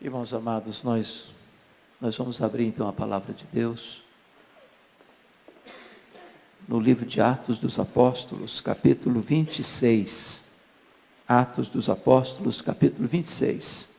Irmãos amados, nós vamos abrir então a palavra de Deus no livro de Atos dos Apóstolos, capítulo 26. Atos dos Apóstolos, capítulo 26.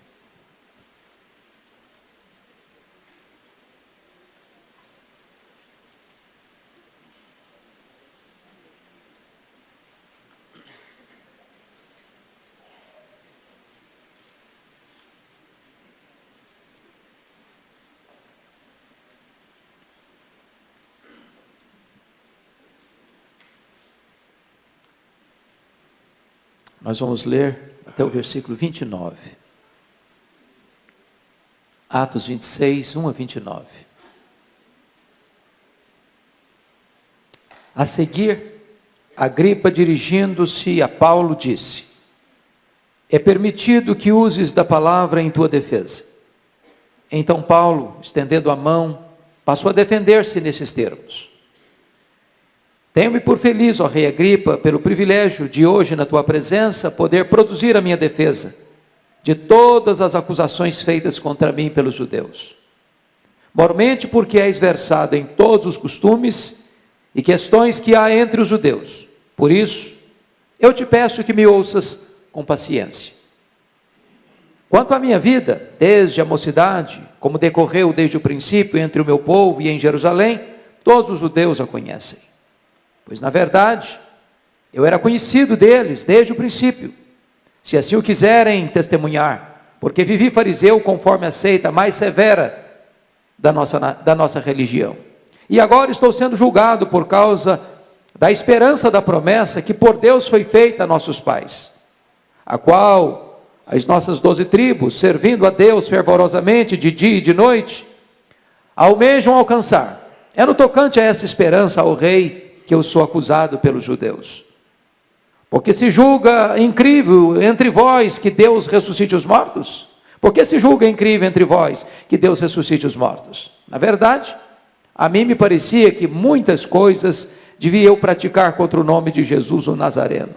Nós vamos ler até o versículo 29. Atos 26, 1 a 29. A seguir, Agripa, dirigindo-se a Paulo, disse: é permitido que uses da palavra em tua defesa. Então Paulo, estendendo a mão, passou a defender-se nesses termos: tenho-me por feliz, ó rei Agripa, pelo privilégio de hoje na tua presença poder produzir a minha defesa de todas as acusações feitas contra mim pelos judeus. Mormente porque és versado em todos os costumes e questões que há entre os judeus. Por isso, eu te peço que me ouças com paciência. Quanto à minha vida, desde a mocidade, como decorreu desde o princípio entre o meu povo e em Jerusalém, todos os judeus a conhecem. Pois, na verdade, eu era conhecido deles desde o princípio, se assim o quiserem testemunhar, porque vivi fariseu conforme a seita mais severa da nossa religião. E agora estou sendo julgado por causa da esperança da promessa que por Deus foi feita a nossos pais, a qual as nossas 12 tribos, servindo a Deus fervorosamente de dia e de noite, almejam alcançar. É no tocante a essa esperança, ao rei, que eu sou acusado pelos judeus. Porque se julga incrível entre vós que Deus ressuscite os mortos? Porque se julga incrível entre vós que Deus ressuscite os mortos? Na verdade, a mim me parecia que muitas coisas devia eu praticar contra o nome de Jesus o Nazareno.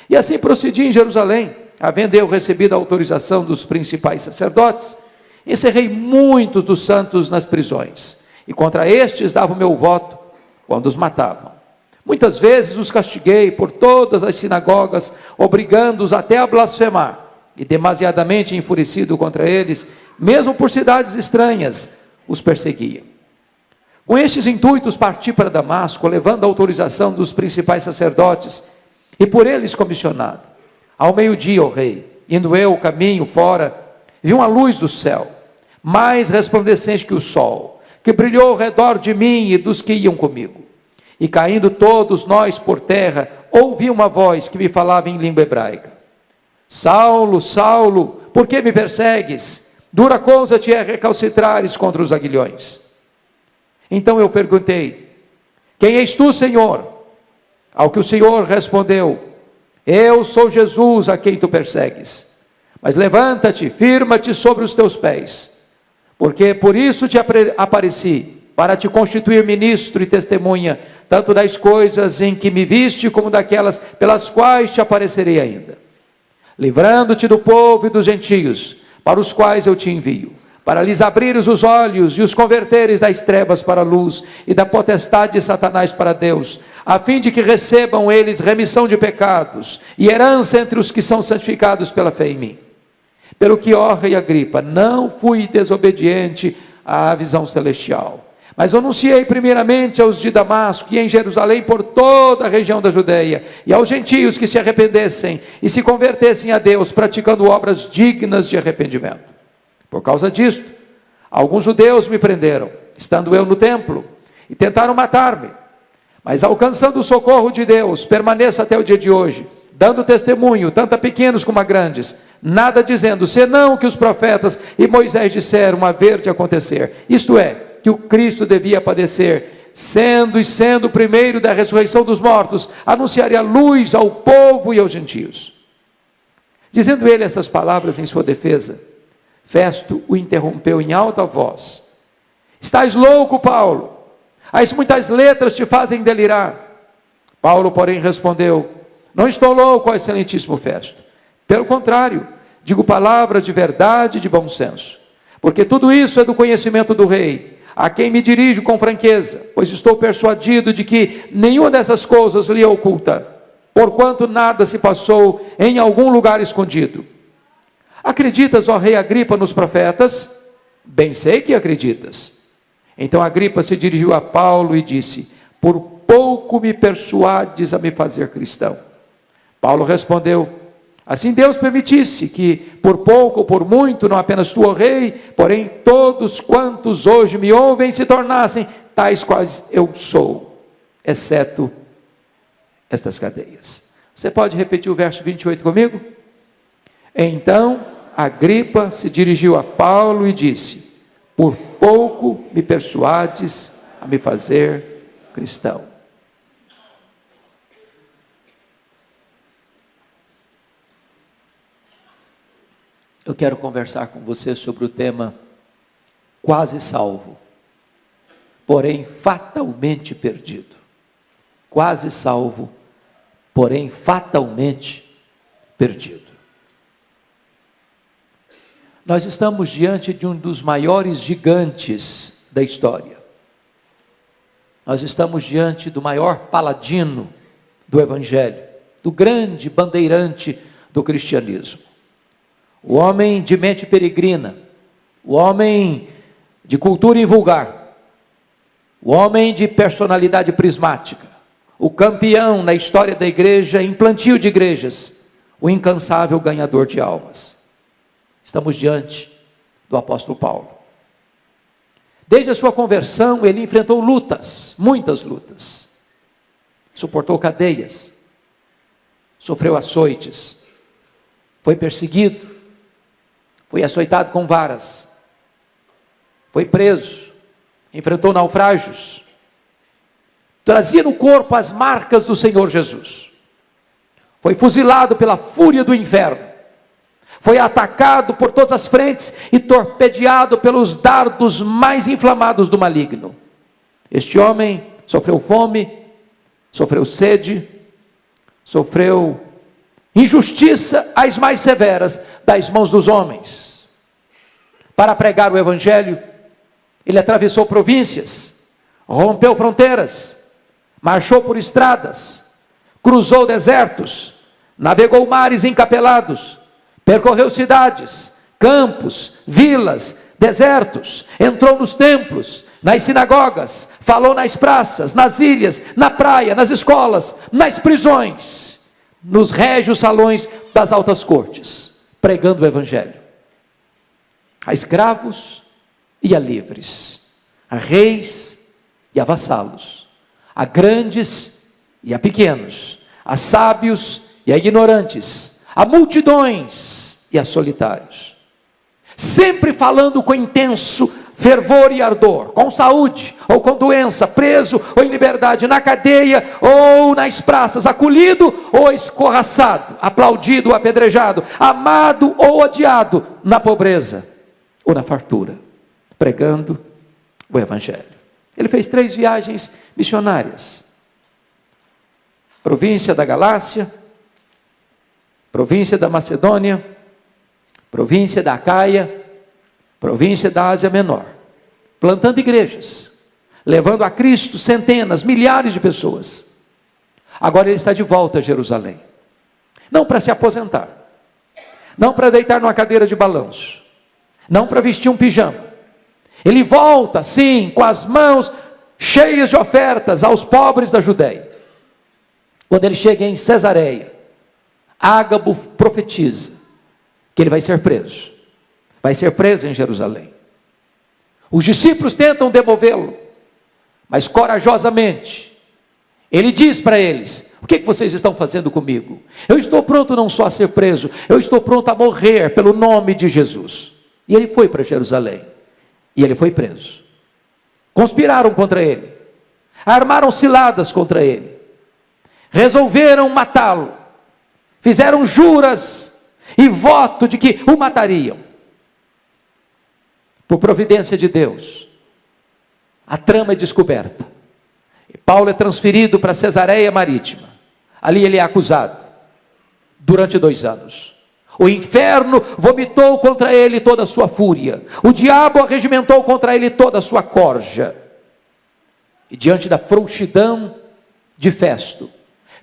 E assim procedi em Jerusalém, havendo eu recebido a autorização dos principais sacerdotes, encerrei muitos dos santos nas prisões, e contra estes dava o meu voto quando os matavam. Muitas vezes os castiguei por todas as sinagogas, obrigando-os até a blasfemar, e demasiadamente enfurecido contra eles, mesmo por cidades estranhas, os perseguia. Com estes intuitos parti para Damasco, levando a autorização dos principais sacerdotes, e por eles comissionado. Ao meio-dia, ó rei, indo eu o caminho fora, vi uma luz do céu, mais resplandecente que o sol, que brilhou ao redor de mim e dos que iam comigo. E caindo todos nós por terra, ouvi uma voz que me falava em língua hebraica: Saulo, Saulo, por que me persegues? Dura coisa te é recalcitrares contra os aguilhões. Então eu perguntei: quem és tu, Senhor? Ao que o Senhor respondeu: eu sou Jesus a quem tu persegues. Mas levanta-te, firma-te sobre os teus pés, porque por isso te apareci, para te constituir ministro e testemunha, tanto das coisas em que me viste, como daquelas pelas quais te aparecerei ainda, livrando-te do povo e dos gentios, para os quais eu te envio, para lhes abrires os olhos e os converteres das trevas para a luz, e da potestade de Satanás para Deus, a fim de que recebam eles remissão de pecados, e herança entre os que são santificados pela fé em mim. Pelo que, ó rei Agripa, não fui desobediente à visão celestial, mas anunciei primeiramente aos de Damasco e em Jerusalém por toda a região da Judeia, e aos gentios que se arrependessem e se convertessem a Deus, praticando obras dignas de arrependimento. Por causa disto, alguns judeus me prenderam, estando eu no templo, e tentaram matar-me. Mas alcançando o socorro de Deus, permaneço até o dia de hoje, dando testemunho, tanto a pequenos como a grandes, nada dizendo, senão que os profetas e Moisés disseram haver de acontecer. Isto é, que o Cristo devia padecer, sendo o primeiro da ressurreição dos mortos, anunciaria a luz ao povo e aos gentios. Dizendo ele essas palavras em sua defesa, Festo o interrompeu em alta voz: estás louco, Paulo? As muitas letras te fazem delirar. Paulo, porém, respondeu: não estou louco, ó excelentíssimo Festo. Pelo contrário, digo palavras de verdade e de bom senso. Porque tudo isso é do conhecimento do rei, a quem me dirijo com franqueza, pois estou persuadido de que nenhuma dessas coisas lhe é oculta, porquanto nada se passou em algum lugar escondido. Acreditas, ó rei Agripa, nos profetas? Bem sei que acreditas. Então Agripa se dirigiu a Paulo e disse: por pouco me persuades a me fazer cristão. Paulo respondeu: assim Deus permitisse que, por pouco ou por muito, não apenas tu, ó rei, porém todos quantos hoje me ouvem se tornassem tais quais eu sou, exceto estas cadeias. Você pode repetir o verso 28 comigo? Então Agripa se dirigiu a Paulo e disse: por pouco me persuades a me fazer cristão. Eu quero conversar com você sobre o tema quase salvo, porém fatalmente perdido. Quase salvo, porém fatalmente perdido. Nós estamos diante de um dos maiores gigantes da história. Nós estamos diante do maior paladino do Evangelho, do grande bandeirante do cristianismo. O homem de mente peregrina, o homem de cultura invulgar, o homem de personalidade prismática, o campeão na história da igreja em plantio de igrejas, o incansável ganhador de almas. Estamos diante do apóstolo Paulo. Desde a sua conversão, ele enfrentou lutas, muitas lutas. Suportou cadeias, sofreu açoites, foi perseguido, foi açoitado com varas, foi preso, enfrentou naufrágios, trazia no corpo as marcas do Senhor Jesus, foi fuzilado pela fúria do inferno, foi atacado por todas as frentes e torpedeado pelos dardos mais inflamados do maligno. Este homem sofreu fome, sofreu sede, sofreu injustiça as mais severas das mãos dos homens. Para pregar o Evangelho, ele atravessou províncias, rompeu fronteiras, marchou por estradas, cruzou desertos, navegou mares encapelados, percorreu cidades, campos, vilas, desertos, entrou nos templos, nas sinagogas, falou nas praças, nas ilhas, na praia, nas escolas, nas prisões, nos régios salões das altas cortes, pregando o Evangelho a escravos e a livres, a reis e a vassalos, a grandes e a pequenos, a sábios e a ignorantes, a multidões e a solitários, sempre falando com intenso fervor e ardor, com saúde ou com doença, preso ou em liberdade, na cadeia ou nas praças, acolhido ou escorraçado, aplaudido ou apedrejado, amado ou odiado, na pobreza ou na fartura, pregando o Evangelho. Ele fez 3 viagens missionárias: província da Galácia, província da Macedônia, província da Acaia, província da Ásia Menor, plantando igrejas, levando a Cristo centenas, milhares de pessoas. Agora ele está de volta a Jerusalém, não para se aposentar, não para deitar numa cadeira de balanço, não para vestir um pijama. Ele volta, sim, com as mãos cheias de ofertas aos pobres da Judéia. Quando ele chega em Cesareia, Ágabo profetiza que ele vai ser preso. Vai ser preso em Jerusalém. Os discípulos tentam demovê-lo, mas corajosamente ele diz para eles: o que vocês estão fazendo comigo? Eu estou pronto não só a ser preso, eu estou pronto a morrer pelo nome de Jesus. E ele foi para Jerusalém, e ele foi preso. Conspiraram contra ele, armaram ciladas contra ele, resolveram matá-lo, fizeram juras e voto de que o matariam. Por providência de Deus, a trama é descoberta. E Paulo é transferido para Cesareia Marítima. Ali ele é acusado durante 2 anos. O inferno vomitou contra ele toda a sua fúria. O diabo arregimentou contra ele toda a sua corja. E diante da frouxidão de Festo,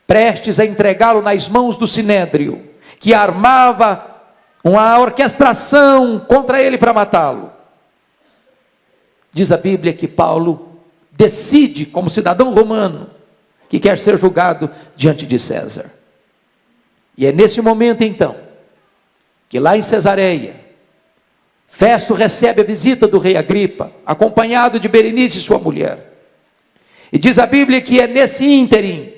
prestes a entregá-lo nas mãos do Sinédrio, que armava uma orquestração contra ele para matá-lo, diz a Bíblia que Paulo decide, como cidadão romano, que quer ser julgado diante de César. E é nesse momento então, que lá em Cesareia, Festo recebe a visita do rei Agripa, acompanhado de Berenice, sua mulher. E diz a Bíblia que é nesse ínterim,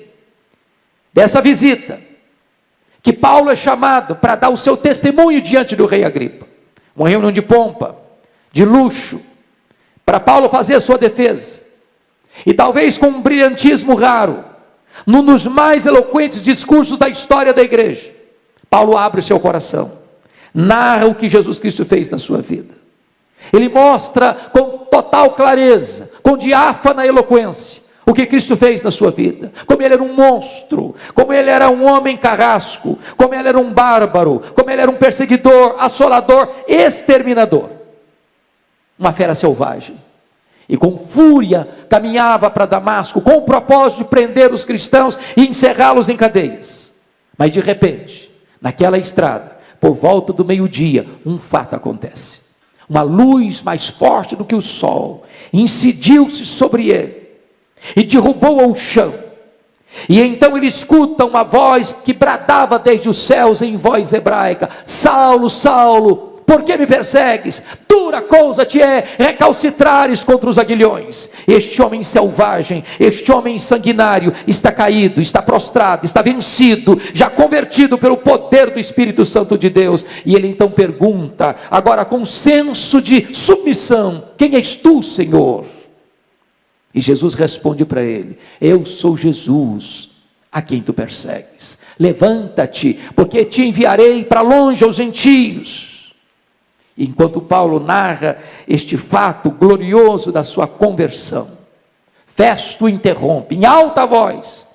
dessa visita, que Paulo é chamado para dar o seu testemunho diante do rei Agripa. Uma reunião de pompa, de luxo, para Paulo fazer a sua defesa. E talvez com um brilhantismo raro, num dos mais eloquentes discursos da história da igreja, Paulo abre o seu coração, narra o que Jesus Cristo fez na sua vida. Ele mostra com total clareza, com diáfana eloquência, o que Cristo fez na sua vida. Como ele era um monstro, como ele era um homem carrasco, como ele era um bárbaro, como ele era um perseguidor, assolador, exterminador. Uma fera selvagem. E com fúria caminhava para Damasco, com o propósito de prender os cristãos e encerrá-los em cadeias. Mas de repente, naquela estrada, por volta do meio-dia, um fato acontece. Uma luz mais forte do que o sol incidiu-se sobre ele e derrubou ao chão. E então ele escuta uma voz que bradava desde os céus em voz hebraica: Saulo, Saulo, por que me persegues? Dura coisa te é recalcitrares contra os aguilhões. Este homem selvagem, este homem sanguinário está caído, está prostrado, está vencido, já convertido pelo poder do Espírito Santo de Deus. E ele então pergunta, agora com senso de submissão: quem és tu, Senhor? E Jesus responde para ele: eu sou Jesus, a quem tu persegues. Levanta-te, porque te enviarei para longe aos gentios. Enquanto Paulo narra este fato glorioso da sua conversão, Festo interrompe em alta voz: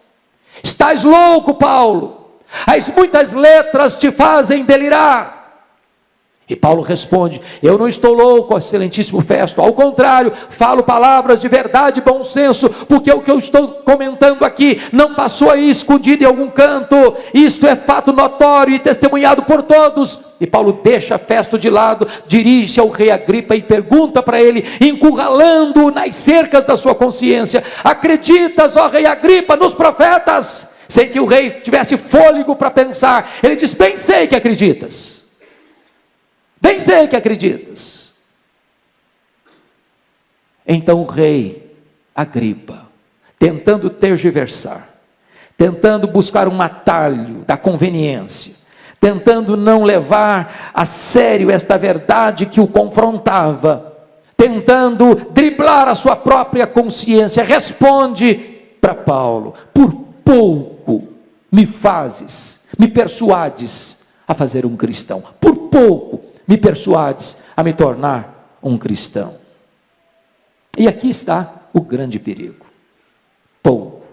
estás louco, Paulo? As muitas letras te fazem delirar. E Paulo responde: eu não estou louco, excelentíssimo Festo, ao contrário, falo palavras de verdade e bom senso, porque o que eu estou comentando aqui não passou aí escondido em algum canto, isto é fato notório e testemunhado por todos. E Paulo deixa Festo de lado, dirige-se ao rei Agripa e pergunta para ele, encurralando-o nas cercas da sua consciência: acreditas, ó rei Agripa, nos profetas? Sem que o rei tivesse fôlego para pensar, ele diz: bem sei que acreditas. Bem sei que acreditas. Então o rei Agripa, tentando tergiversar, tentando buscar um atalho da conveniência, tentando não levar a sério esta verdade que o confrontava, tentando driblar a sua própria consciência, responde para Paulo: por pouco me persuades a fazer um cristão. Por pouco me persuades a me tornar um cristão. E aqui está o grande perigo. Pouco,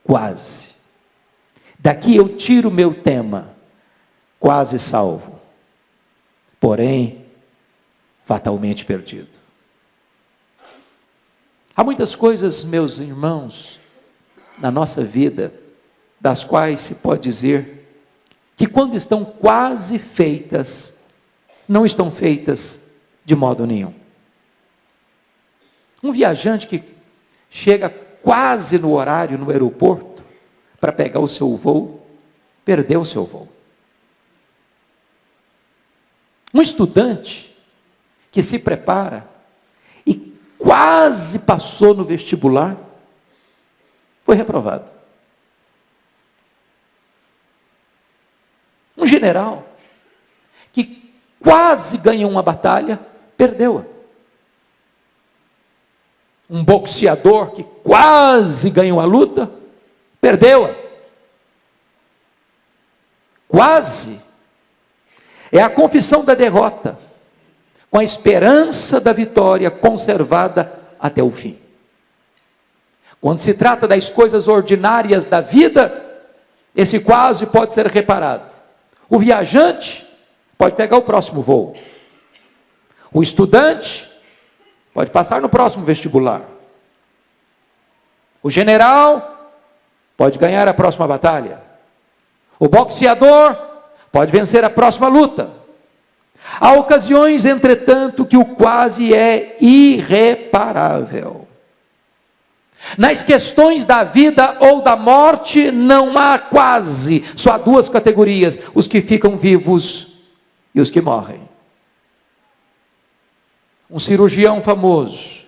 quase. Daqui eu tiro o meu tema: quase salvo, porém fatalmente perdido. Há muitas coisas, meus irmãos, na nossa vida, das quais se pode dizer que quando estão quase feitas, não estão feitas de modo nenhum. Um viajante que chega quase no horário no aeroporto para pegar o seu voo, perdeu o seu voo. Um estudante que se prepara e quase passou no vestibular, foi reprovado. Um general que quase ganhou uma batalha, perdeu-a. Um boxeador que quase ganhou a luta, perdeu-a. Quase é a confissão da derrota, com a esperança da vitória conservada até o fim. Quando se trata das coisas ordinárias da vida, esse quase pode ser reparado. O viajante pode pegar o próximo voo. O estudante pode passar no próximo vestibular. O general pode ganhar a próxima batalha. O boxeador pode vencer a próxima luta. Há ocasiões, entretanto, que o quase é irreparável. Nas questões da vida ou da morte, não há quase, só há duas categorias: os que ficam vivos e os que morrem. Um cirurgião famoso,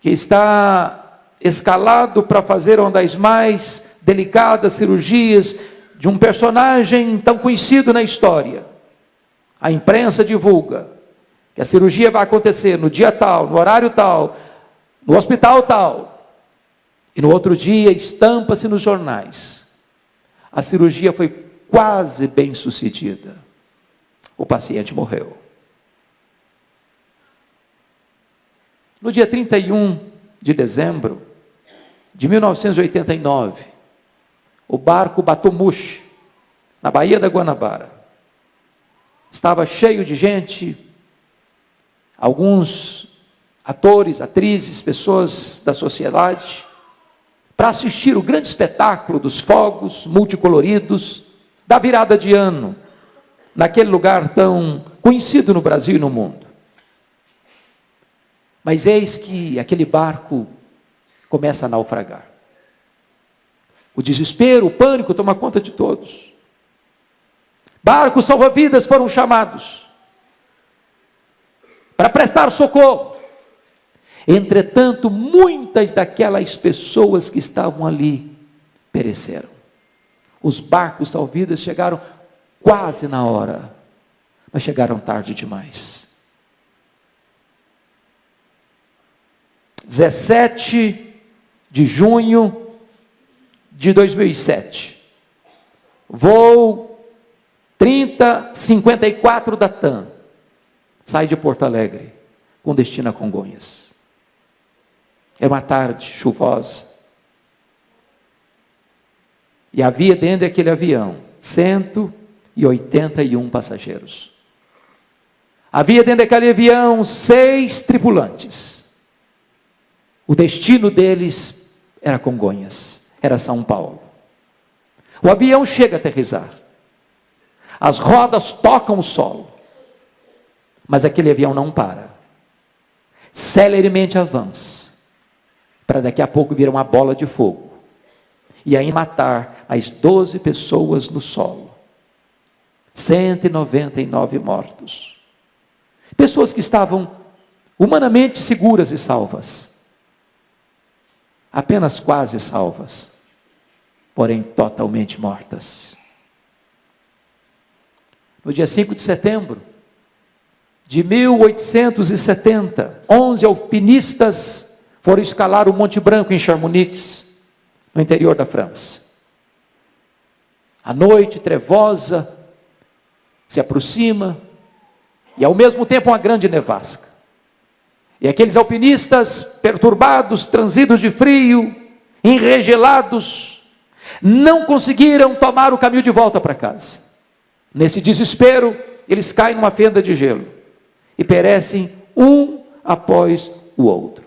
que está escalado para fazer uma das mais delicadas cirurgias de um personagem tão conhecido na história. A imprensa divulga que a cirurgia vai acontecer no dia tal, no horário tal, no hospital tal. E no outro dia estampa-se nos jornais: a cirurgia foi quase bem sucedida. O paciente morreu. No dia 31 de dezembro de 1989, o barco Batomush, na Baía da Guanabara, estava cheio de gente, alguns atores, atrizes, pessoas da sociedade, para assistir o grande espetáculo dos fogos multicoloridos da virada de ano, naquele lugar tão conhecido no Brasil e no mundo. Mas eis que aquele barco começa a naufragar. O desespero, o pânico toma conta de todos. Barcos salva-vidas foram chamados para prestar socorro. Entretanto, muitas daquelas pessoas que estavam ali pereceram. Os barcos salva-vidas chegaram quase na hora, mas chegaram tarde demais. 17 de junho de 2007, voo 3054 da TAM, sai de Porto Alegre, com destino a Congonhas. Era uma tarde chuvosa, e havia dentro daquele avião 181 passageiros. Havia dentro daquele avião 6 tripulantes. O destino deles era Congonhas, era São Paulo. O avião chega a aterrissar. As rodas tocam o solo. Mas aquele avião não para. Celeremente avança, para daqui a pouco vir uma bola de fogo e aí matar as 12 pessoas no solo. 199 mortos. Pessoas que estavam humanamente seguras e salvas. Apenas quase salvas, porém totalmente mortas. No dia 5 de setembro de 1870, 11 alpinistas foram escalar o Monte Branco em Chamonix, no interior da França. A noite trevosa se aproxima e ao mesmo tempo uma grande nevasca. E aqueles alpinistas perturbados, transidos de frio, enregelados, não conseguiram tomar o caminho de volta para casa. Nesse desespero, eles caem numa fenda de gelo e perecem um após o outro.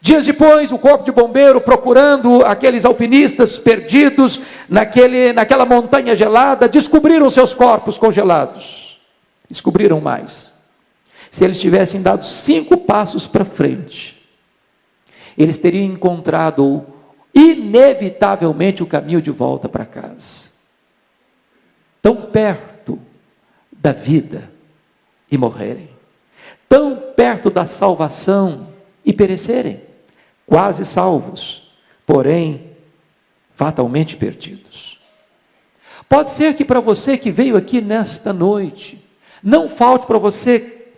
Dias depois, o corpo de bombeiro, procurando aqueles alpinistas perdidos naquela montanha gelada, descobriram seus corpos congelados. Descobriram mais. Se eles tivessem dado 5 passos para frente, eles teriam encontrado inevitavelmente o caminho de volta para casa. Tão perto da vida e morrerem. Tão perto da salvação e perecerem. Quase salvos, porém fatalmente perdidos. Pode ser que para você que veio aqui nesta noite, não falte para você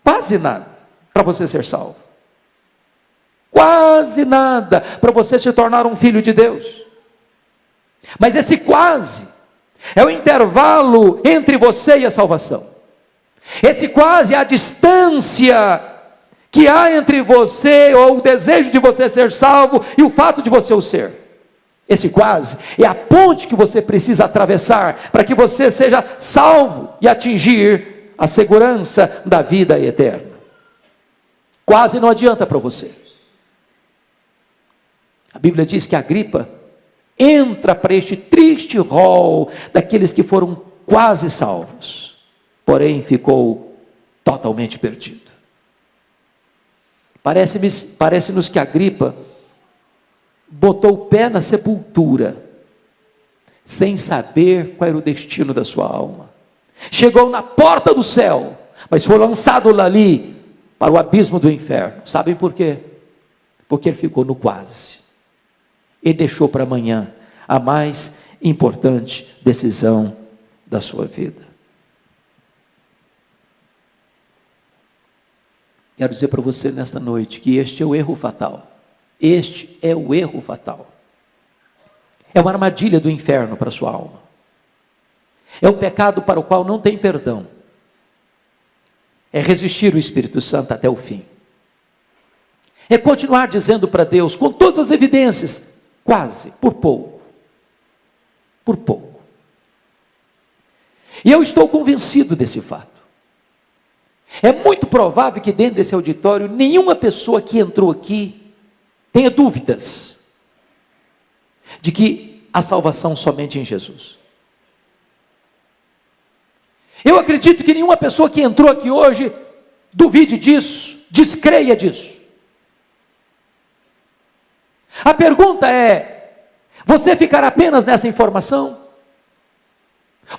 quase nada para você ser salvo. Quase nada para você se tornar um filho de Deus. Mas esse quase é o intervalo entre você e a salvação. Esse quase é a distância que há entre você, ou o desejo de você ser salvo, e o fato de você o ser. Esse quase é a ponte que você precisa atravessar para que você seja salvo e atingir a segurança da vida eterna. Quase não adianta para você. A Bíblia diz que Agripa entra para este triste rol daqueles que foram quase salvos, porém ficou totalmente perdido. Parece-nos que Agripa botou o pé na sepultura, sem saber qual era o destino da sua alma. Chegou na porta do céu, mas foi lançado ali para o abismo do inferno. Sabem por quê? Porque ele ficou no quase. E deixou para amanhã a mais importante decisão da sua vida. Quero dizer para você nesta noite que este é o erro fatal. Este é o erro fatal. É uma armadilha do inferno para a sua alma. É o pecado para o qual não tem perdão. É resistir o Espírito Santo até o fim. É continuar dizendo para Deus, com todas as evidências, quase, por pouco. Por pouco. E eu estou convencido desse fato. É muito provável que dentro desse auditório, nenhuma pessoa que entrou aqui tenha dúvidas de que a salvação somente em Jesus. Eu acredito que nenhuma pessoa que entrou aqui hoje duvide disso, descreia disso. A pergunta é: você ficará apenas nessa informação?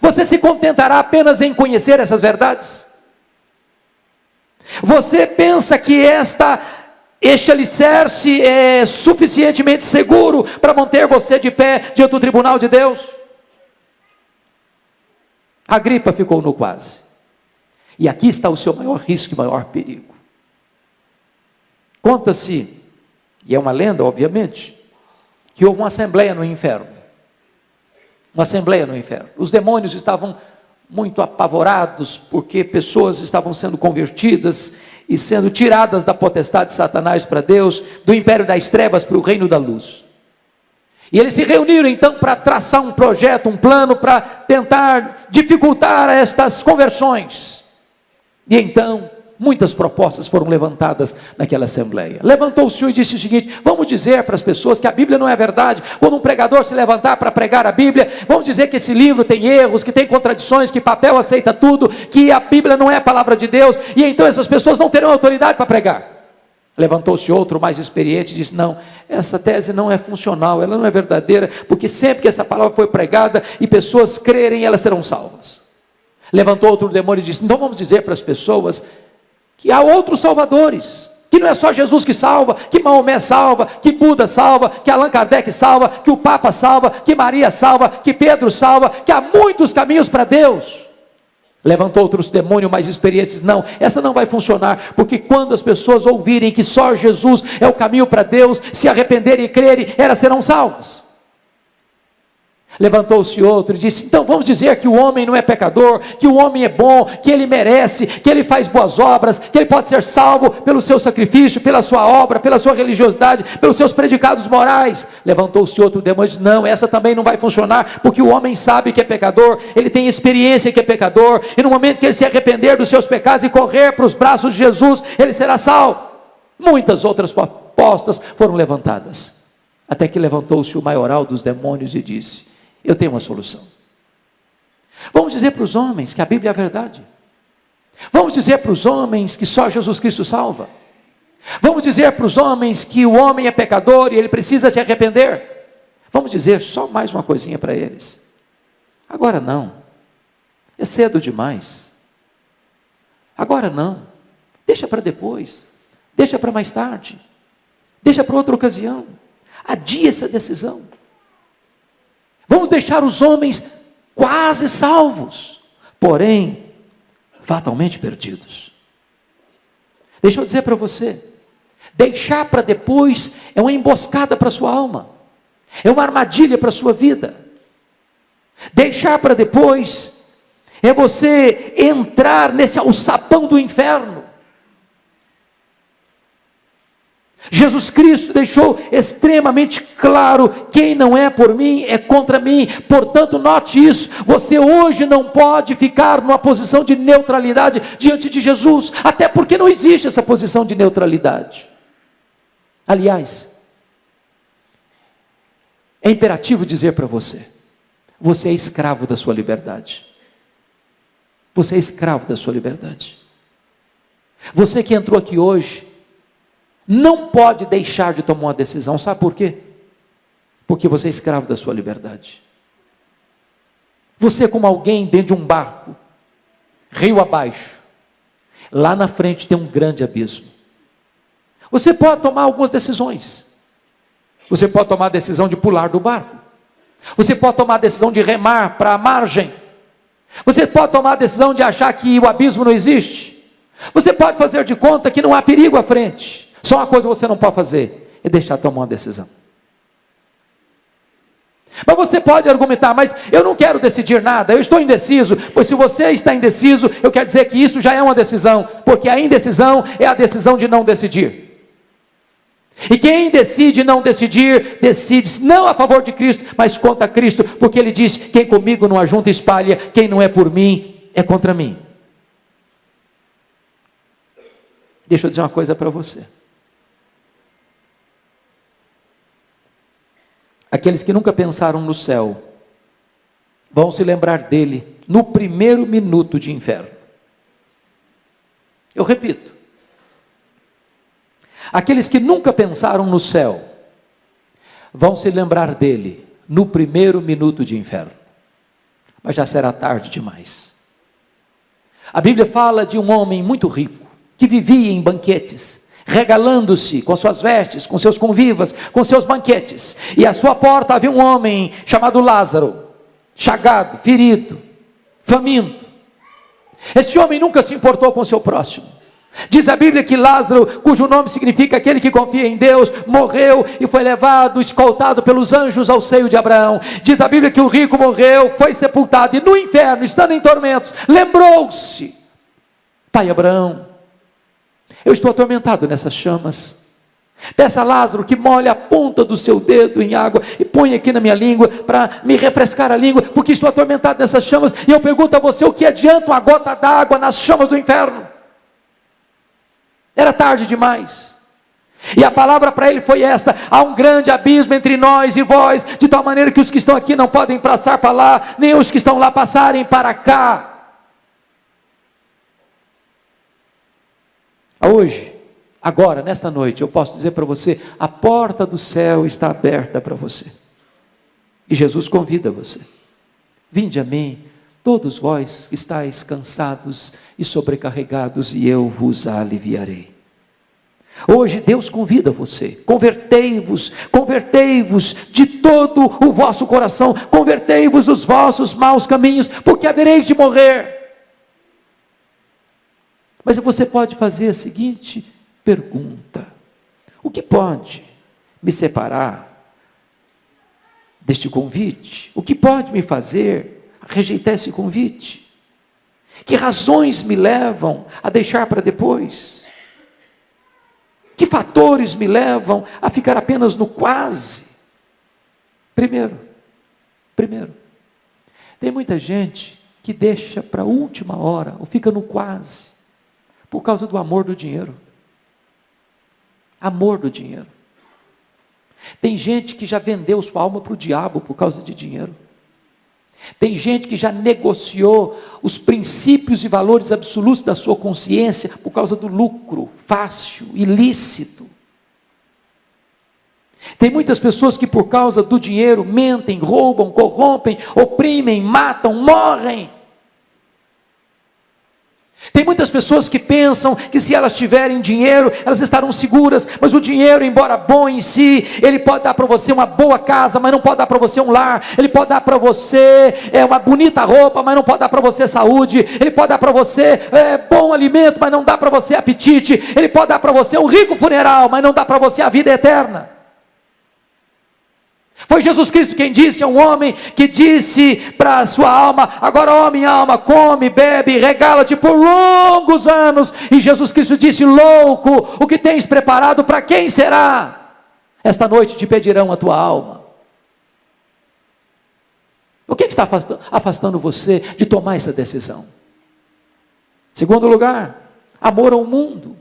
Você se contentará apenas em conhecer essas verdades? Você pensa que este alicerce é suficientemente seguro para manter você de pé diante do tribunal de Deus? Agripa ficou no quase. E aqui está o seu maior risco e maior perigo. Conta-se, e é uma lenda, obviamente, que houve uma assembleia no inferno. Uma assembleia no inferno. Os demônios estavam muito apavorados, porque pessoas estavam sendo convertidas e sendo tiradas da potestade de Satanás para Deus, do império das trevas para o reino da luz. E eles se reuniram então para traçar um projeto, um plano para tentar dificultar estas conversões. E então, muitas propostas foram levantadas naquela assembleia. Levantou o Senhor e disse o seguinte: vamos dizer para as pessoas que a Bíblia não é verdade. Quando um pregador se levantar para pregar a Bíblia, vamos dizer que esse livro tem erros, que tem contradições, que papel aceita tudo, que a Bíblia não é a palavra de Deus, e então essas pessoas não terão autoridade para pregar. Levantou-se outro mais experiente e disse: não, essa tese não é funcional, ela não é verdadeira, porque sempre que essa palavra foi pregada e pessoas crerem, elas serão salvas. Levantou outro demônio e disse: então vamos dizer para as pessoas que há outros salvadores, que não é só Jesus que salva, que Maomé salva, que Buda salva, que Allan Kardec salva, que o Papa salva, que Maria salva, que Pedro salva, que há muitos caminhos para Deus. Levantou outros demônios mais experientes: não, essa não vai funcionar, porque quando as pessoas ouvirem que só Jesus é o caminho para Deus, se arrependerem e crerem, elas serão salvas. Levantou-se outro e disse: então vamos dizer que o homem não é pecador, que o homem é bom, que ele merece, que ele faz boas obras, que ele pode ser salvo pelo seu sacrifício, pela sua obra, pela sua religiosidade, pelos seus predicados morais. Levantou-se outro demônio e disse: não, essa também não vai funcionar, porque o homem sabe que é pecador, ele tem experiência que é pecador, e no momento que ele se arrepender dos seus pecados e correr para os braços de Jesus, ele será salvo. Muitas outras propostas foram levantadas, até que levantou-se o maioral dos demônios e disse: eu tenho uma solução. Vamos dizer para os homens que a Bíblia é a verdade. Vamos dizer para os homens que só Jesus Cristo salva. Vamos dizer para os homens que o homem é pecador e ele precisa se arrepender. Vamos dizer só mais uma coisinha para eles. Agora não. É cedo demais. Agora não. Deixa para depois. Deixa para mais tarde. Deixa para outra ocasião. Adia essa decisão. Vamos deixar os homens quase salvos, porém, fatalmente perdidos. Deixa eu dizer para você, deixar para depois é uma emboscada para a sua alma, é uma armadilha para a sua vida. Deixar para depois é você entrar nesse alçapão do inferno. Jesus Cristo deixou extremamente claro: quem não é por mim é contra mim. Portanto, note isso: você hoje não pode ficar numa posição de neutralidade diante de Jesus, até porque não existe essa posição de neutralidade. Aliás, é imperativo dizer para você: você é escravo da sua liberdade. Você é escravo da sua liberdade. Você que entrou aqui hoje não pode deixar de tomar uma decisão. Sabe por quê? Porque você é escravo da sua liberdade. Você é como alguém dentro de um barco, rio abaixo. Lá na frente tem um grande abismo. Você pode tomar algumas decisões. Você pode tomar a decisão de pular do barco. Você pode tomar a decisão de remar para a margem. Você pode tomar a decisão de achar que o abismo não existe. Você pode fazer de conta que não há perigo à frente. Só uma coisa você não pode fazer: é deixar tomar uma decisão. Mas você pode argumentar: mas eu não quero decidir nada, eu estou indeciso. Pois se você está indeciso, eu quero dizer que isso já é uma decisão, porque a indecisão é a decisão de não decidir. E quem decide não decidir, decide não a favor de Cristo, mas contra Cristo, porque ele diz: quem comigo não ajunta espalha, quem não é por mim é contra mim. Deixa eu dizer uma coisa para você. Aqueles que nunca pensaram no céu vão se lembrar dele no primeiro minuto de inferno. Eu repito: aqueles que nunca pensaram no céu vão se lembrar dele no primeiro minuto de inferno. Mas já será tarde demais. A Bíblia fala de um homem muito rico que vivia em banquetes, regalando-se com suas vestes, com seus convivas, com seus banquetes. E à sua porta havia um homem chamado Lázaro, chagado, ferido, faminto. Este homem nunca se importou com o seu próximo. Diz a Bíblia que Lázaro, cujo nome significa aquele que confia em Deus, morreu e foi levado, escoltado pelos anjos ao seio de Abraão. Diz a Bíblia que o rico morreu, foi sepultado, e no inferno, estando em tormentos, lembrou-se: pai Abraão, eu estou atormentado nessas chamas. Peça a Lázaro que molhe a ponta do seu dedo em água e põe aqui na minha língua para me refrescar a língua, porque estou atormentado nessas chamas. E eu pergunto a você: o que adianta uma gota d'água nas chamas do inferno? Era tarde demais. E a palavra para ele foi esta: há um grande abismo entre nós e vós, de tal maneira que os que estão aqui não podem passar para lá, nem os que estão lá passarem para cá. Hoje, agora, nesta noite, eu posso dizer para você: a porta do céu está aberta para você. E Jesus convida você: vinde a mim, todos vós que estáis cansados e sobrecarregados, e eu vos aliviarei. Hoje Deus convida você: convertei-vos, convertei-vos de todo o vosso coração, convertei-vos dos vossos maus caminhos, porque havereis de morrer. Mas você pode fazer a seguinte pergunta: o que pode me separar deste convite? O que pode me fazer rejeitar esse convite? Que razões me levam a deixar para depois? Que fatores me levam a ficar apenas no quase? Primeiro, tem muita gente que deixa para a última hora, ou fica no quase, por causa do amor do dinheiro. Amor do dinheiro. Tem gente que já vendeu sua alma para o diabo por causa de dinheiro. Tem gente que já negociou os princípios e valores absolutos da sua consciência por causa do lucro fácil, ilícito. Tem muitas pessoas que por causa do dinheiro mentem, roubam, corrompem, oprimem, matam, morrem. Tem muitas pessoas que pensam que se elas tiverem dinheiro, elas estarão seguras, mas o dinheiro, embora bom em si, ele pode dar para você uma boa casa, mas não pode dar para você um lar. Ele pode dar para você uma bonita roupa, mas não pode dar para você saúde. Ele pode dar para você bom alimento, mas não dá para você apetite. Ele pode dar para você um rico funeral, mas não dá para você a vida eterna. Foi Jesus Cristo quem disse a um homem que disse para a sua alma: agora, ó minha alma, come, bebe, regala-te por longos anos. E Jesus Cristo disse: louco, o que tens preparado para quem será? Esta noite te pedirão a tua alma. O que está afastando você de tomar essa decisão? Segundo lugar, amor ao mundo.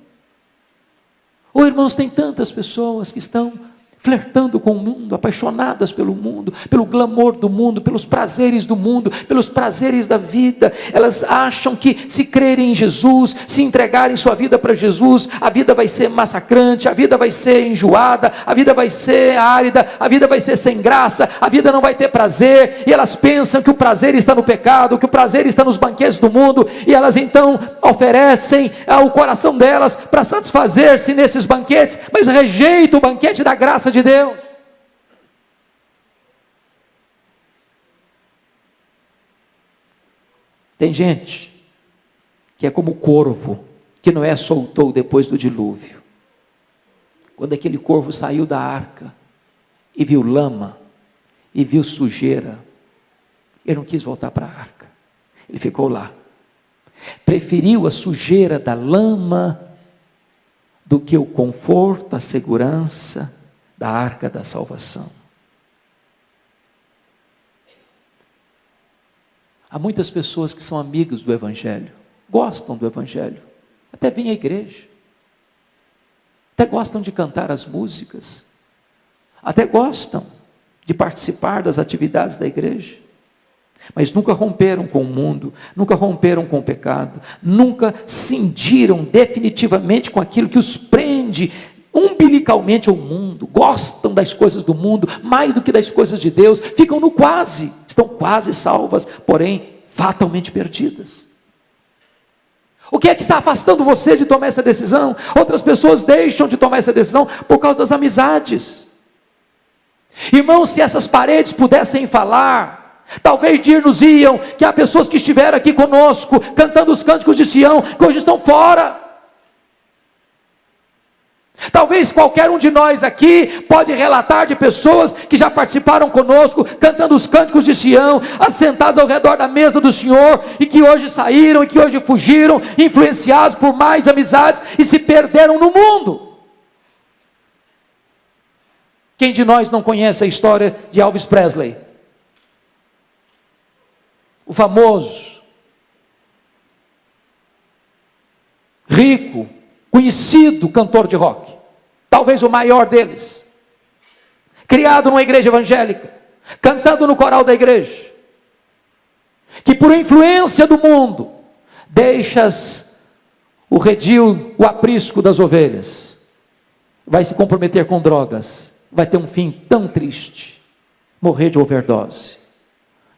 Irmãos, tem tantas pessoas que estão flertando com o mundo, apaixonadas pelo mundo, pelo glamour do mundo, pelos prazeres do mundo, pelos prazeres da vida. Elas acham que se crerem em Jesus, se entregarem sua vida para Jesus, a vida vai ser massacrante, a vida vai ser enjoada, a vida vai ser árida, a vida vai ser sem graça, a vida não vai ter prazer, e elas pensam que o prazer está no pecado, que o prazer está nos banquetes do mundo, e elas então oferecem o coração delas para satisfazer-se nesses banquetes, mas rejeitam o banquete da graça de Deus. Tem gente que é como o corvo que Noé soltou depois do dilúvio. Quando aquele corvo saiu da arca e viu lama e viu sujeira, ele não quis voltar para a arca, ele ficou lá. Preferiu a sujeira da lama do que o conforto, a segurança da arca da salvação. Há muitas pessoas que são amigos do Evangelho, gostam do Evangelho, até vêm à igreja, até gostam de cantar as músicas, até gostam de participar das atividades da igreja, mas nunca romperam com o mundo, nunca romperam com o pecado, nunca cindiram definitivamente com aquilo que os prende umbilicalmente ao mundo, gostam das coisas do mundo mais do que das coisas de Deus, ficam no quase, estão quase salvas, porém fatalmente perdidas. O que é que está afastando você de tomar essa decisão? Outras pessoas deixam de tomar essa decisão por causa das amizades. Irmãos, se essas paredes pudessem falar, talvez dir-nos-iam que há pessoas que estiveram aqui conosco, cantando os cânticos de Sião, que hoje estão fora. Talvez qualquer um de nós aqui pode relatar de pessoas que já participaram conosco, cantando os cânticos de Sião, assentados ao redor da mesa do Senhor, e que hoje saíram, e que hoje fugiram, influenciados por mais amizades, e se perderam no mundo. Quem de nós não conhece a história de Elvis Presley? O famoso, rico, conhecido cantor de rock, talvez o maior deles, criado numa igreja evangélica, cantando no coral da igreja, que por influência do mundo, deixas o redil, o aprisco das ovelhas, vai se comprometer com drogas, vai ter um fim tão triste, morrer de overdose,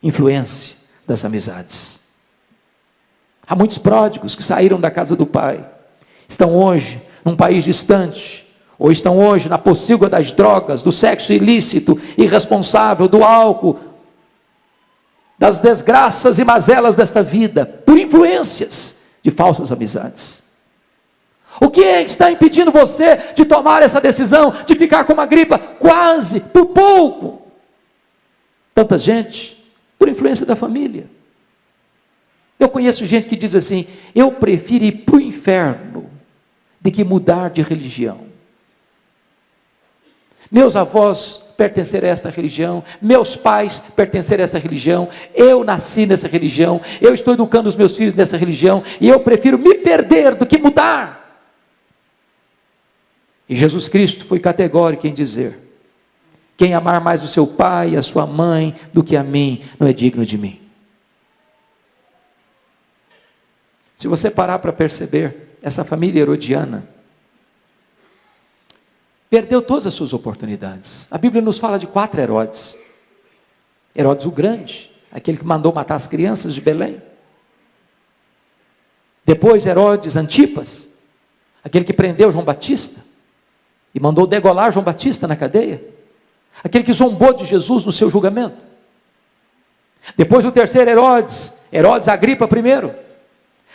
influência das amizades. Há muitos pródigos que saíram da casa do pai, estão hoje num país distante, ou estão hoje na pocilga das drogas, do sexo ilícito, irresponsável, do álcool, das desgraças e mazelas desta vida, por influências de falsas amizades. O que está impedindo você de tomar essa decisão, de ficar com uma gripa quase, por pouco? Tanta gente, por influência da família. Eu conheço gente que diz assim: eu prefiro ir para o inferno de que mudar de religião. Meus avós pertenceram a esta religião, meus pais pertenceram a esta religião, eu nasci nessa religião, eu estou educando os meus filhos nessa religião, e eu prefiro me perder do que mudar. E Jesus Cristo foi categórico em dizer: quem amar mais o seu pai e a sua mãe do que a mim, não é digno de mim. Se você parar para perceber, essa família herodiana perdeu todas as suas oportunidades. A Bíblia nos fala de 4 Herodes. Herodes o Grande, aquele que mandou matar as crianças de Belém. Depois Herodes Antipas, aquele que prendeu João Batista e mandou degolar João Batista na cadeia. Aquele que zombou de Jesus no seu julgamento. Depois o terceiro Herodes, Herodes Agripa I,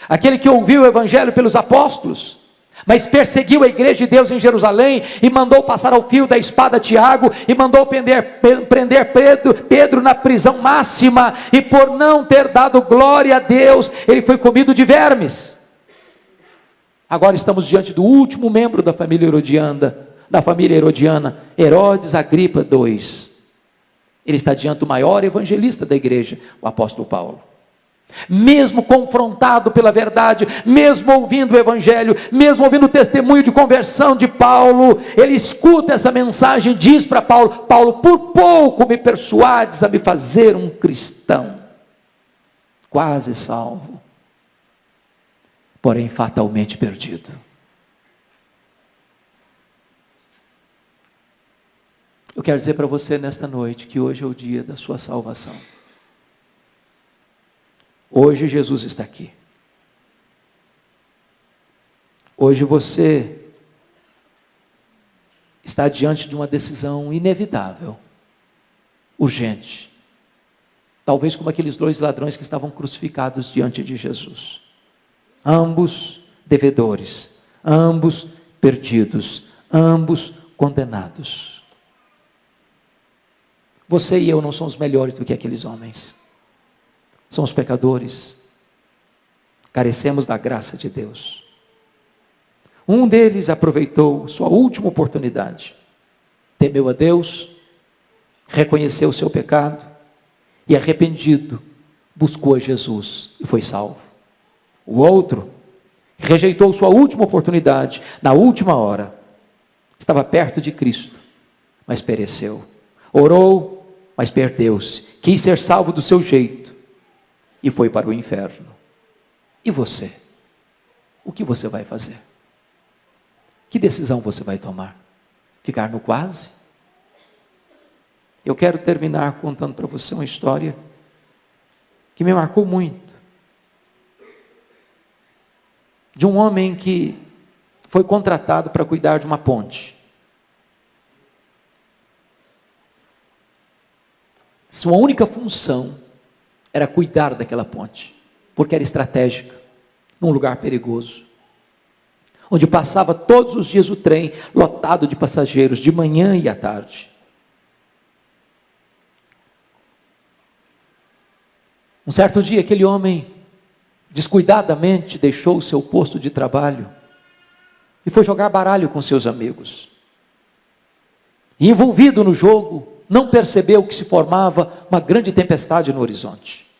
aquele que ouviu o evangelho pelos apóstolos, mas perseguiu a igreja de Deus em Jerusalém, e mandou passar ao fio da espada Tiago, e mandou prender Pedro na prisão máxima, e por não ter dado glória a Deus, ele foi comido de vermes. Agora estamos diante do último membro da família Herodiana, Herodes Agripa II. Ele está diante do maior evangelista da igreja, o apóstolo Paulo. Mesmo confrontado pela verdade, mesmo ouvindo o evangelho, mesmo ouvindo o testemunho de conversão de Paulo, ele escuta essa mensagem e diz para Paulo: Paulo, por pouco me persuades a me fazer um cristão, quase salvo, porém fatalmente perdido. Eu quero dizer para você nesta noite que hoje é o dia da sua salvação. Hoje Jesus está aqui. Hoje você está diante de uma decisão inevitável, urgente. Talvez como aqueles 2 ladrões que estavam crucificados diante de Jesus. Ambos devedores, ambos perdidos, ambos condenados. Você e eu não somos melhores do que aqueles homens. Somos pecadores, carecemos da graça de Deus. Um deles aproveitou sua última oportunidade, temeu a Deus, reconheceu o seu pecado e, arrependido, buscou a Jesus e foi salvo. O outro rejeitou sua última oportunidade, na última hora, estava perto de Cristo, mas pereceu. Orou, mas perdeu-se, quis ser salvo do seu jeito e foi para o inferno. E você? O que você vai fazer? Que decisão você vai tomar? Ficar no quase? Eu quero terminar contando para você uma história que me marcou muito. De um homem que foi contratado para cuidar de uma ponte. Sua única função era cuidar daquela ponte, porque era estratégica, num lugar perigoso, onde passava todos os dias o trem lotado de passageiros, de manhã e à tarde. Um certo dia, aquele homem, descuidadamente, deixou o seu posto de trabalho e foi jogar baralho com seus amigos. E, envolvido no jogo, não percebeu que se formava uma grande tempestade no horizonte.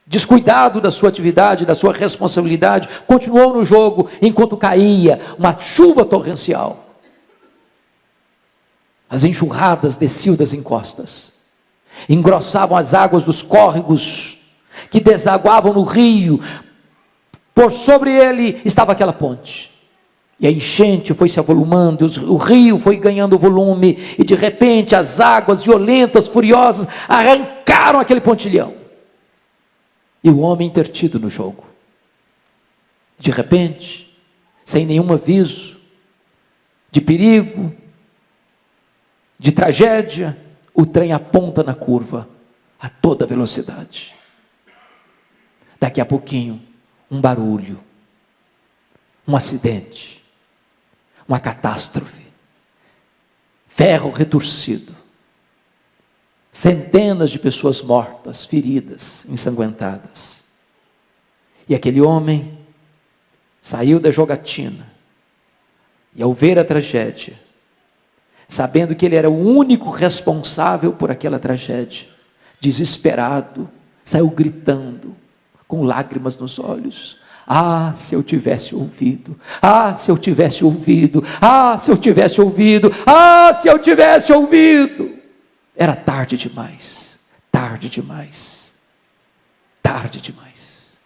Descuidado da sua atividade, da sua responsabilidade, continuou no jogo enquanto caía uma chuva torrencial. As enxurradas desciam das encostas, engrossavam as águas dos córregos que desaguavam no rio. Por sobre ele estava aquela ponte. E a enchente foi se avolumando, o rio foi ganhando volume, e de repente as águas violentas, furiosas, arrancaram aquele pontilhão. E o homem intertido no jogo. De repente, sem nenhum aviso, de perigo, de tragédia, o trem aponta na curva, a toda velocidade. Daqui a pouquinho, um barulho, um acidente, uma catástrofe, ferro retorcido, centenas de pessoas mortas, feridas, ensanguentadas. E aquele homem saiu da jogatina, e ao ver a tragédia, sabendo que ele era o único responsável por aquela tragédia, desesperado, saiu gritando, com lágrimas nos olhos: ah, se eu tivesse ouvido, ah, se eu tivesse ouvido, ah, se eu tivesse ouvido, ah, se eu tivesse ouvido. Era tarde demais, tarde demais, tarde demais.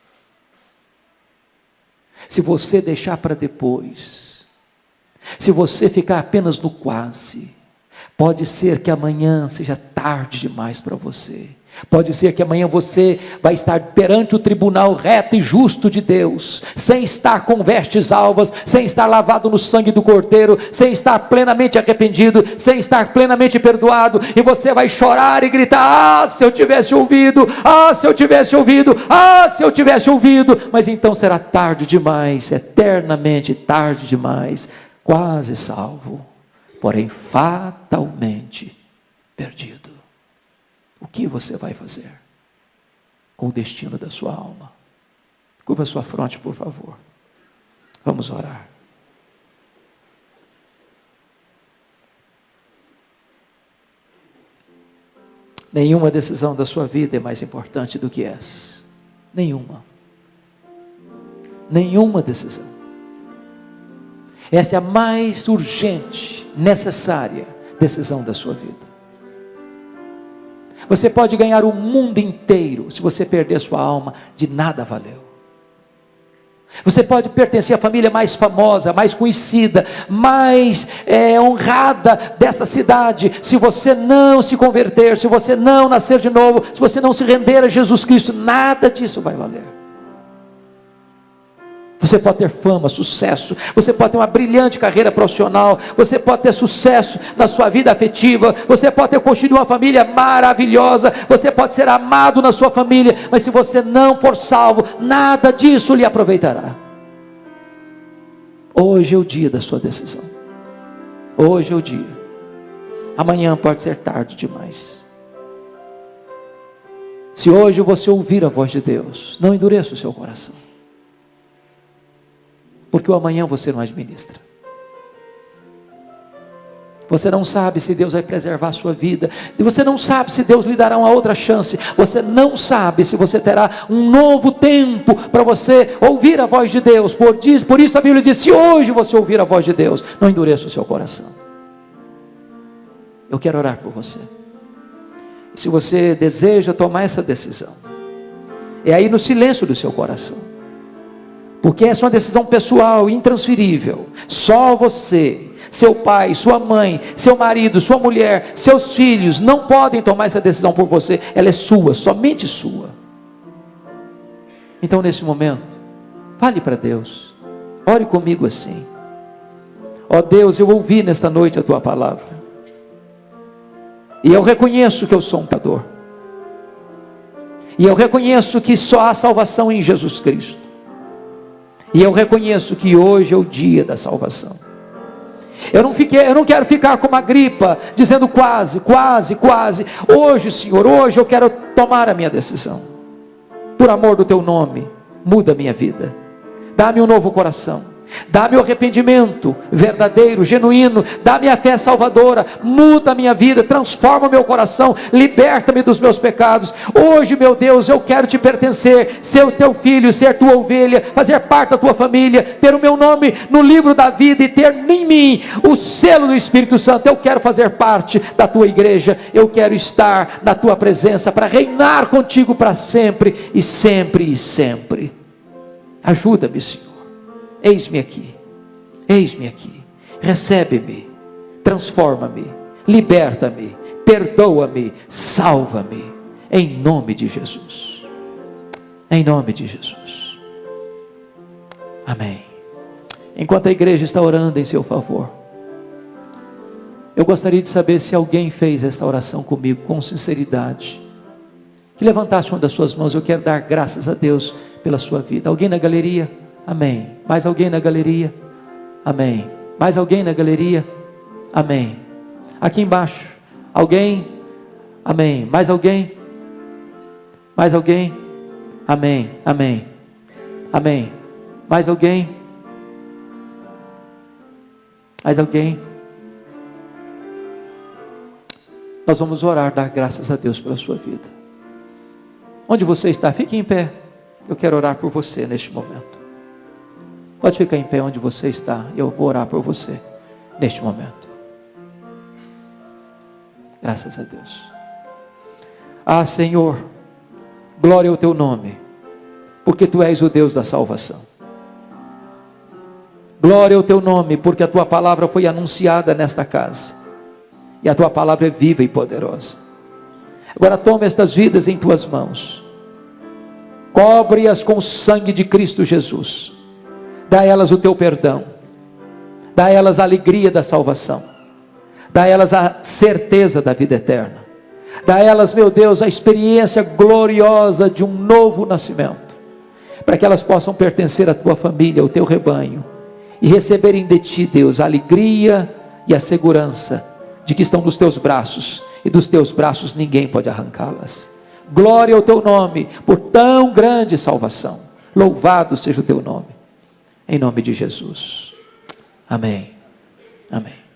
Se você deixar para depois, se você ficar apenas no quase, pode ser que amanhã seja tarde demais para você. Pode ser que amanhã você vai estar perante o tribunal reto e justo de Deus, sem estar com vestes alvas, sem estar lavado no sangue do Cordeiro, sem estar plenamente arrependido, sem estar plenamente perdoado, e você vai chorar e gritar: ah, se eu tivesse ouvido, ah, se eu tivesse ouvido, ah, se eu tivesse ouvido. Mas então será tarde demais, eternamente tarde demais, quase salvo, porém fatalmente perdido. O que você vai fazer com o destino da sua alma? Curva sua fronte, por favor. Vamos orar. Nenhuma decisão da sua vida é mais importante do que essa. Nenhuma. Nenhuma decisão. Essa é a mais urgente, necessária decisão da sua vida. Você pode ganhar o mundo inteiro, se você perder sua alma, de nada valeu. Você pode pertencer à família mais famosa, mais conhecida, mais honrada dessa cidade. Se você não se converter, se você não nascer de novo, se você não se render a Jesus Cristo, nada disso vai valer. Você pode ter fama, sucesso, você pode ter uma brilhante carreira profissional, você pode ter sucesso na sua vida afetiva, você pode ter construído uma família maravilhosa, você pode ser amado na sua família, mas se você não for salvo, nada disso lhe aproveitará. Hoje é o dia da sua decisão. Hoje é o dia. Amanhã pode ser tarde demais. Se hoje você ouvir a voz de Deus, não endureça o seu coração. Porque o amanhã você não administra. Você não sabe se Deus vai preservar a sua vida. E você não sabe se Deus lhe dará uma outra chance. Você não sabe se você terá um novo tempo para você ouvir a voz de Deus. Por isso a Bíblia diz: se hoje você ouvir a voz de Deus, não endureça o seu coração. Eu quero orar por você. Se você deseja tomar essa decisão, é aí no silêncio do seu coração. Porque essa é uma decisão pessoal, intransferível. Só você, seu pai, sua mãe, seu marido, sua mulher, seus filhos não podem tomar essa decisão por você. Ela é sua, somente sua. Então nesse momento, fale para Deus. Ore comigo assim: ó Deus, eu ouvi nesta noite a tua palavra. E eu reconheço que eu sou um pecador. E eu reconheço que só há salvação em Jesus Cristo. E eu reconheço que hoje é o dia da salvação. Eu não quero ficar como a Agripa, dizendo quase, quase, quase. Hoje, Senhor, hoje eu quero tomar a minha decisão. Por amor do teu nome, muda a minha vida. Dá-me um novo coração. Dá-me o arrependimento verdadeiro, genuíno. Dá-me a fé salvadora. Muda a minha vida, transforma o meu coração. Liberta-me dos meus pecados. Hoje, meu Deus, eu quero te pertencer, ser o teu filho, ser tua ovelha, fazer parte da tua família, ter o meu nome no livro da vida e ter em mim o selo do Espírito Santo. Eu quero fazer parte da tua igreja. Eu quero estar na tua presença para reinar contigo para sempre e sempre e sempre. Ajuda-me, Senhor. Eis-me aqui, recebe-me, transforma-me, liberta-me, perdoa-me, salva-me, em nome de Jesus, em nome de Jesus, amém. Enquanto a igreja está orando em seu favor, eu gostaria de saber se alguém fez esta oração comigo com sinceridade, que levantasse uma das suas mãos. Eu quero dar graças a Deus pela sua vida. Alguém na galeria? Amém. Mais alguém na galeria? Amém. Mais alguém na galeria? Amém. Aqui embaixo, alguém? Amém. Mais alguém? Mais alguém? Amém. Amém. Amém. Mais alguém? Mais alguém? Nós vamos orar, dar graças a Deus pela sua vida. Onde você está? Fique em pé. Eu quero orar por você neste momento. Pode ficar em pé onde você está. Eu vou orar por você neste momento. Graças a Deus. Ah, Senhor, glória ao teu nome, porque tu és o Deus da salvação. Glória ao teu nome, porque a tua palavra foi anunciada nesta casa. E a tua palavra é viva e poderosa. Agora toma estas vidas em tuas mãos, cobre-as com o sangue de Cristo Jesus, dá a elas o teu perdão, dá a elas a alegria da salvação, dá a elas a certeza da vida eterna, dá a elas, meu Deus, a experiência gloriosa de um novo nascimento, para que elas possam pertencer à tua família, ao teu rebanho, e receberem de ti, Deus, a alegria e a segurança de que estão nos teus braços, e dos teus braços ninguém pode arrancá-las. Glória ao teu nome, por tão grande salvação. Louvado seja o teu nome, em nome de Jesus. Amém. Amém.